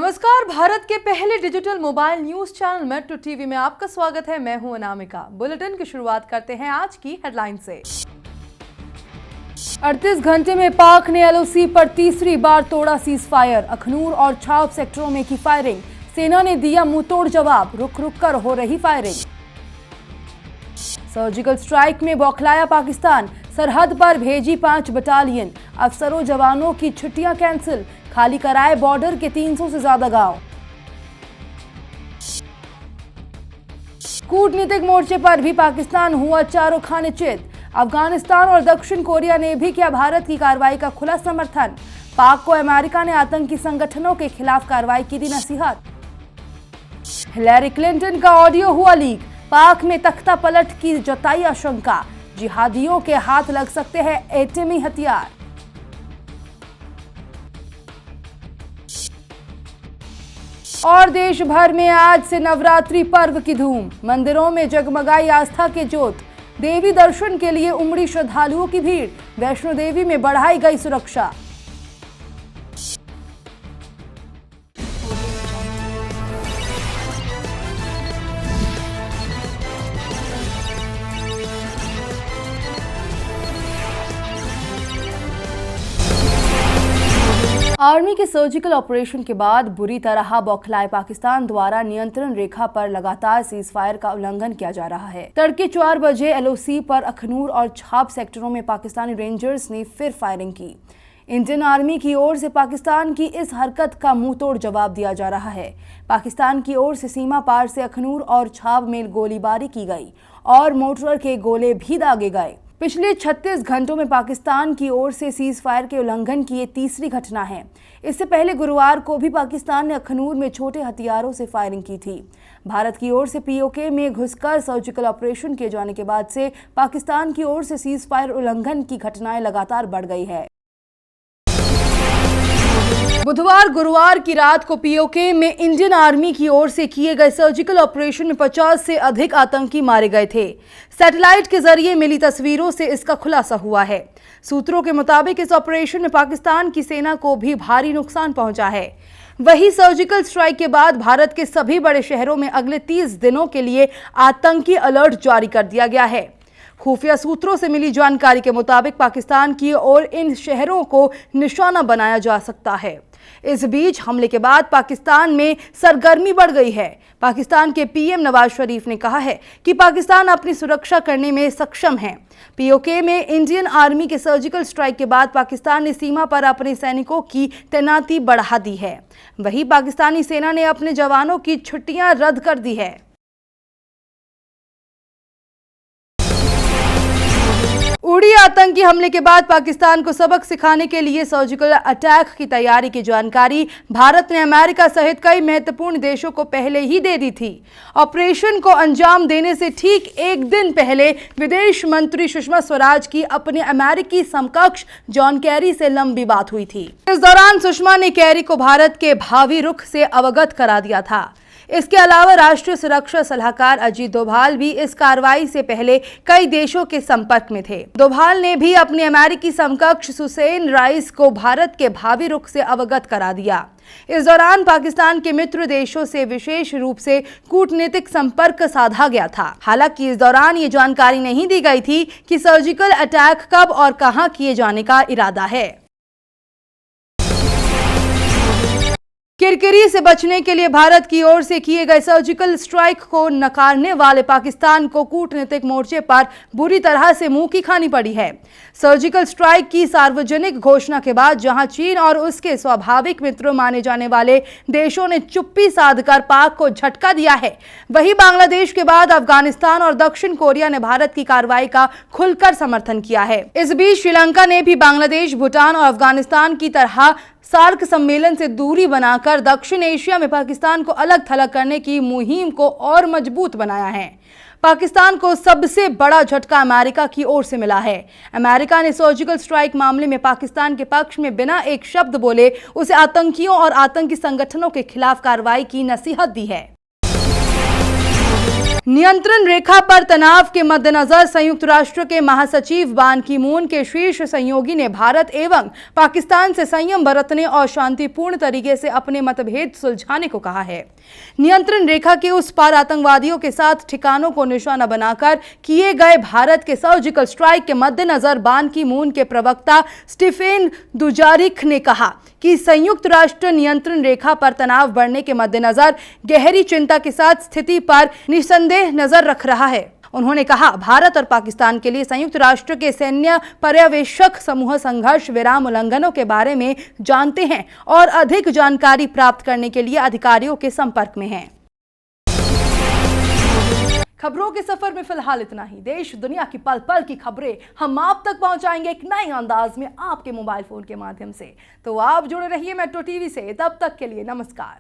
नमस्कार, भारत के पहले digital mobile news channel metro TV में आपका स्वागत है। मैं हूं अनामिका। बुलेटिन की शुरुआत करते हैं आज की हेडलाइन से। 38 घंटे में पाक ने एलओसी पर तीसरी बार तोड़ा सीज फायर। अखनूर और छाव सेक्टरों में की फायरिंग, सेना ने दिया मुंहतोड़ जवाब। रुक रुक कर हो रही फायरिंग। सर्जिकल स्ट्राइक में बौखलाया पाकिस्तान, सरहद पर भेजी 5 बटालियन। अफसरों जवानों की छुट्टियां कैंसिल, खाली कराए बॉर्डर के 300 से ज्यादा गांव। कूटनीतिक मोर्चे पर भी पाकिस्तान हुआ चारों खाने चित। अफगानिस्तान और दक्षिण कोरिया ने भी किया भारत की कार्रवाई का खुला समर्थन। पाक को अमेरिका ने आतंकी संगठनों के खिलाफ कार्रवाई की दी नसीहत। हिलेरी क्लिंटन का ऑडियो हुआ लीक, पाक में तख्ता पलट की जताई आशंका। जिहादियों के हाथ लग सकते हैं एटमी हथियार। और देश भर में आज से नवरात्रि पर्व की धूम। मंदिरों में जगमगाई आस्था के ज्योत। देवी दर्शन के लिए उमड़ी श्रद्धालुओं की भीड़। वैष्णो देवी में बढ़ाई गई सुरक्षा। आर्मी के सर्जिकल ऑपरेशन के बाद बुरी तरह बौखलाए पाकिस्तान द्वारा नियंत्रण रेखा पर लगातार सीज फायर का उल्लंघन किया जा रहा है। तड़के 4 बजे एलओसी पर अखनूर और छाप सेक्टरों में पाकिस्तानी रेंजर्स ने फिर फायरिंग की। इंडियन आर्मी की ओर से पाकिस्तान की इस हरकत का मुंहतोड़ जवाब दिया जा रहा है। पाकिस्तान की ओर से सीमा पार से अखनूर और छाप में गोलीबारी की गई और मोर्टार के गोले भी दागे गए। पिछले 36 घंटों में पाकिस्तान की ओर से सीज फायर के उल्लंघन की ये तीसरी घटना है। इससे पहले गुरुवार को भी पाकिस्तान ने अखनूर में छोटे हथियारों से फायरिंग की थी। भारत की ओर से पीओके में घुसकर सर्जिकल ऑपरेशन किए जाने के बाद से पाकिस्तान की ओर से सीज फायर उल्लंघन की घटनाएं लगातार बढ़ गई है। बुधवार गुरुवार की रात को पीओके में इंडियन आर्मी की ओर से किए गए सर्जिकल ऑपरेशन में 50 से अधिक आतंकी मारे गए थे। सैटेलाइट के जरिए मिली तस्वीरों से इसका खुलासा हुआ है। सूत्रों के मुताबिक इस ऑपरेशन में पाकिस्तान की सेना को भी भारी नुकसान पहुंचा है। वहीं सर्जिकल स्ट्राइक के बाद भारत के सभी बड़े शहरों में अगले 30 दिनों के लिए आतंकी अलर्ट जारी कर दिया गया है। खुफिया सूत्रों से मिली जानकारी के मुताबिक पाकिस्तान की ओर इन शहरों को निशाना बनाया जा सकता है। इस बीच हमले के बाद पाकिस्तान में सरगर्मी बढ़ गई है। पाकिस्तान के पीएम नवाज शरीफ ने कहा है कि पाकिस्तान अपनी सुरक्षा करने में सक्षम है। पीओके में इंडियन आर्मी के सर्जिकल स्ट्राइक के बाद पाकिस्तान ने सीमा पर अपने सैनिकों की तैनाती बढ़ा दी है। वहीं पाकिस्तानी सेना ने अपने जवानों की छुट्टियां रद्द कर दी है। उड़ी आतंकी हमले के बाद पाकिस्तान को सबक सिखाने के लिए सर्जिकल अटैक की तैयारी की जानकारी भारत ने अमेरिका सहित कई महत्वपूर्ण देशों को पहले ही दे दी थी। ऑपरेशन को अंजाम देने से ठीक एक दिन पहले विदेश मंत्री सुषमा स्वराज की अपने अमेरिकी समकक्ष जॉन कैरी से लंबी बात हुई थी। इस दौरान सुषमा ने कैरी को भारत के भावी रुख से अवगत करा दिया था। इसके अलावा राष्ट्रीय सुरक्षा सलाहकार अजीत डोभाल भी इस कार्रवाई से पहले कई देशों के संपर्क में थे। डोभाल ने भी अपने अमेरिकी समकक्ष सुसैन राइस को भारत के भावी रुख से अवगत करा दिया। इस दौरान पाकिस्तान के मित्र देशों से विशेष रूप से कूटनीतिक संपर्क साधा गया था। हालांकि इस दौरान ये जानकारी नहीं दी गई थी कि सर्जिकल अटैक कब और कहां किए जाने का इरादा है। किरकिरी से बचने के लिए भारत की ओर से किए गए सर्जिकल स्ट्राइक को नकारने वाले पाकिस्तान को कूटनीतिक मोर्चे पर बुरी तरह से मुंह की खानी पड़ी है। सर्जिकल स्ट्राइक की सार्वजनिक घोषणा के बाद जहां चीन और उसके स्वाभाविक मित्र माने जाने वाले देशों ने चुप्पी साधकर पाक को झटका दिया है, वहीं बांग्लादेश के बाद अफगानिस्तान और दक्षिण कोरिया ने भारत की कार्रवाई का खुलकर समर्थन किया है। इस बीच श्रीलंका ने भी बांग्लादेश, भूटान और अफगानिस्तान की तरह सार्क सम्मेलन से दूरी बनाकर दक्षिण एशिया में पाकिस्तान को अलग थलग करने की मुहिम को और मजबूत बनाया है। पाकिस्तान को सबसे बड़ा झटका अमेरिका की ओर से मिला है। अमेरिका ने सर्जिकल स्ट्राइक मामले में पाकिस्तान के पक्ष में बिना एक शब्द बोले उसे आतंकियों और आतंकी संगठनों के खिलाफ कार्रवाई की नसीहत दी है। नियंत्रण रेखा पर तनाव के मद्देनजर संयुक्त राष्ट्र के महासचिव बान की मून के शीर्ष सहयोगी ने भारत एवं पाकिस्तान से संयम बरतने और शांतिपूर्ण तरीके से अपने मतभेद सुलझाने को कहा है। नियंत्रण रेखा के उस पार आतंकवादियों के साथ ठिकानों को निशाना बनाकर किए गए भारत के सर्जिकल स्ट्राइक के मद्देनजर बान की मून के प्रवक्ता स्टीफेन दुजारिक ने कहा कि संयुक्त राष्ट्र नियंत्रण रेखा पर तनाव बढ़ने के मद्देनजर गहरी चिंता के साथ स्थिति पर निसंदेह नजर रख रहा है। उन्होंने कहा, भारत और पाकिस्तान के लिए संयुक्त राष्ट्र के सैन्य पर्यवेक्षक समूह संघर्ष विराम उल्लंघनों के बारे में जानते हैं और अधिक जानकारी प्राप्त करने के लिए अधिकारियों के संपर्क में हैं। खबरों के सफर में फिलहाल इतना ही। देश दुनिया की पल पल की खबरें हम आप तक पहुंचाएंगे एक नए अंदाज में आपके मोबाइल फोन के माध्यम से। तो आप जुड़े रहिए मेट्रो टीवी से। तब तक के लिए नमस्कार।